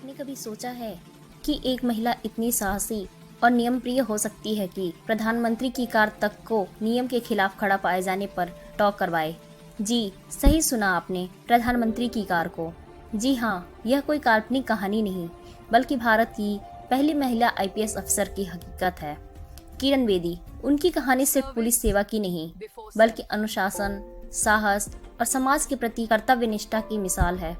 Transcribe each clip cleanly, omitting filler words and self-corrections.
आपने कभी सोचा है कि एक महिला इतनी साहसी और नियम प्रिय हो सकती है कि प्रधानमंत्री की कार तक को नियम के खिलाफ खड़ा पाए जाने पर टॉ करवाए? जी, सही सुना आपने, प्रधानमंत्री की कार को। जी हाँ, यह कोई काल्पनिक कहानी नहीं, बल्कि भारत की पहली महिला आईपीएस अफसर की हकीकत है। किरण बेदी। उनकी कहानी सिर्फ पुलिस सेवा की नहीं, बल्कि अनुशासन, साहस और समाज के प्रति कर्तव्य निष्ठा की मिसाल है।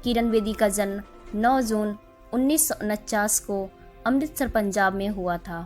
किरण बेदी का जन्म 9 जून 1949 को अमृतसर, पंजाब में हुआ था।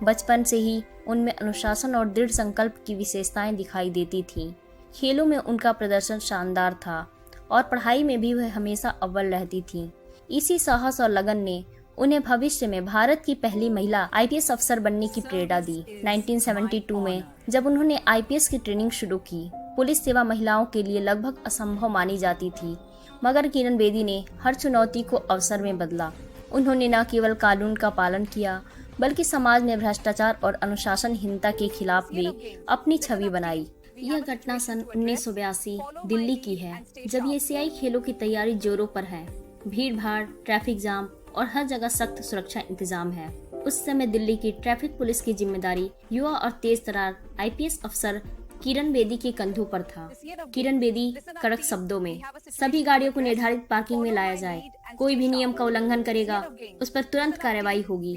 बचपन से ही उनमें अनुशासन और दृढ़ संकल्प की विशेषताएं दिखाई देती थीं। खेलों में उनका प्रदर्शन शानदार था और पढ़ाई में भी वह हमेशा अव्वल रहती थीं। इसी साहस और लगन ने उन्हें भविष्य में भारत की पहली महिला आईपीएस अफसर बनने की प्रेरणा दी। 1972 में जब उन्होंने आईपीएस की ट्रेनिंग शुरू की, पुलिस सेवा महिलाओं के लिए लगभग असंभव मानी जाती थी, मगर किरण बेदी ने हर चुनौती को अवसर में बदला। उन्होंने न केवल कानून का पालन किया, बल्कि समाज में भ्रष्टाचार और अनुशासनहीनता के खिलाफ भी अपनी छवि बनाई। यह घटना सन 1982 दिल्ली की है, जब ये एशियाई खेलों की तैयारी जोरों पर है। भीड़ भाड़, ट्रैफिक जाम और हर जगह सख्त सुरक्षा इंतजाम है। उस समय दिल्ली की ट्रैफिक पुलिस की जिम्मेदारी युवा और तेज तर्रार आईपीएस अफसर किरण बेदी के कंधों पर था। किरण बेदी कड़क शब्दों में, सभी गाड़ियों को निर्धारित पार्किंग में लाया जाए, कोई भी नियम का उल्लंघन करेगा उस पर तुरंत कार्रवाई होगी।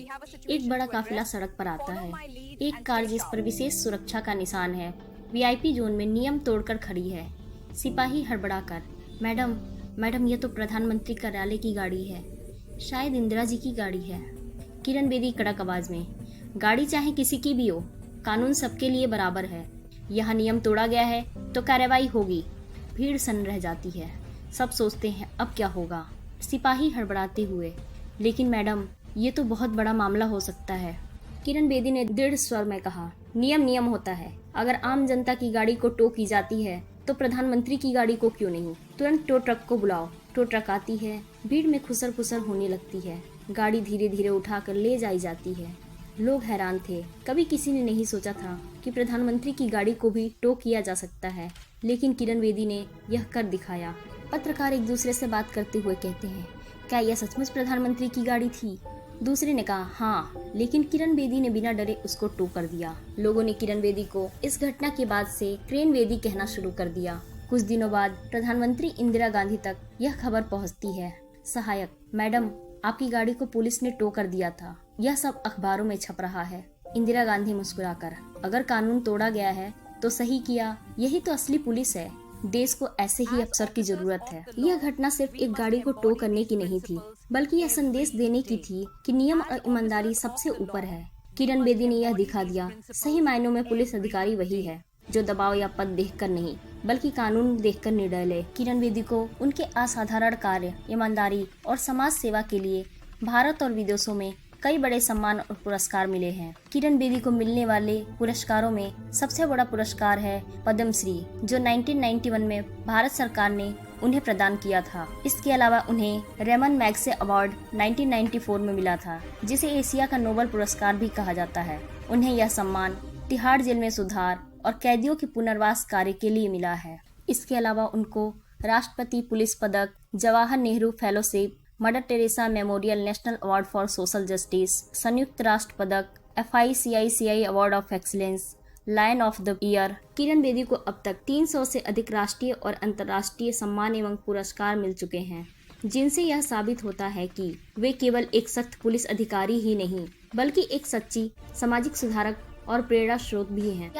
एक बड़ा काफिला सड़क पर आता है। एक कार जिस पर विशेष सुरक्षा का निशान है, वीआईपी जोन में नियम तोड़कर खड़ी है। सिपाही हड़बड़ाकर, मैडम मैडम, यह तो प्रधानमंत्री कार्यालय की गाड़ी है, शायद इंदिरा जी की गाड़ी है। किरण बेदी कड़क आवाज में, गाड़ी चाहे किसी की भी हो, कानून सबके लिए बराबर है। यहाँ नियम तोड़ा गया है तो कार्रवाई होगी। भीड़ सन्न रह जाती है। सब सोचते हैं अब क्या होगा। सिपाही हड़बड़ाते हुए, लेकिन मैडम, ये तो बहुत बड़ा मामला हो सकता है। किरण बेदी ने दृढ़ स्वर में कहा, नियम नियम होता है। अगर आम जनता की गाड़ी को टो की जाती है तो प्रधानमंत्री की गाड़ी को क्यों नहीं? तुरंत टो ट्रक को बुलाओ। टो ट्रक आती है। भीड़ में खुसर खुसर होने लगती है। गाड़ी धीरे धीरे उठाकर ले जाई जाती है। लोग हैरान थे। कभी किसी ने नहीं सोचा था कि प्रधानमंत्री की गाड़ी को भी टो किया जा सकता है, लेकिन किरण बेदी ने यह कर दिखाया। पत्रकार एक दूसरे से बात करते हुए कहते हैं, क्या यह सचमुच प्रधानमंत्री की गाड़ी थी? दूसरे ने कहा, हाँ, लेकिन किरण बेदी ने बिना डरे उसको टो कर दिया। लोगों ने किरण बेदी को इस घटना के बाद से क्रेन बेदी कहना शुरू कर दिया। कुछ दिनों बाद प्रधानमंत्री इंदिरा गांधी तक यह खबर पहुंचती है, सहायक, मैडम, आपकी गाड़ी को पुलिस ने टो कर दिया था। यह सब अखबारों में छप रहा है। इंदिरा गांधी मुस्कुराकर, अगर कानून तोड़ा गया है तो सही किया, यही तो असली पुलिस है। देश को ऐसे ही अफसर की जरूरत है। यह घटना सिर्फ एक गाड़ी को टो करने की नहीं थी, बल्कि यह संदेश देने की थी कि नियम और ईमानदारी सबसे ऊपर है। किरण बेदी ने यह दिखा दिया, सही मायनों में पुलिस अधिकारी वही है जो दबाव या पद देखकर नहीं, बल्कि कानून देखकर निर्णय ले। किरण बेदी को उनके असाधारण कार्य, ईमानदारी और समाज सेवा के लिए भारत और विदेशों में कई बड़े सम्मान और पुरस्कार मिले हैं। किरण बेदी को मिलने वाले पुरस्कारों में सबसे बड़ा पुरस्कार है पद्मश्री, जो 1991 में भारत सरकार ने उन्हें प्रदान किया था। इसके अलावा उन्हें रेमन मैग्से अवार्ड 1994 में मिला था, जिसे एशिया का नोबेल पुरस्कार भी कहा जाता है। उन्हें यह सम्मान तिहाड़ जेल में सुधार और कैदियों के पुनर्वास कार्य के लिए मिला है। इसके अलावा उनको राष्ट्रपति पुलिस पदक, Jawahar Nehru fellowship, Mother Teresa memorial national award for social justice, संयुक्त राष्ट्र पदक, FICICI award of excellence, lion of the year. Kiran Bedi को अब तक 300 से अधिक राष्ट्रीय और अंतर्राष्ट्रीय सम्मान एवं पुरस्कार मिल चुके हैं, जिनसे यह साबित होता है कि वे केवल एक सख्त पुलिस अधिकारी ही नहीं, बल्कि एक सच्ची सामाजिक सुधारक और प्रेरणा स्रोत भी हैं।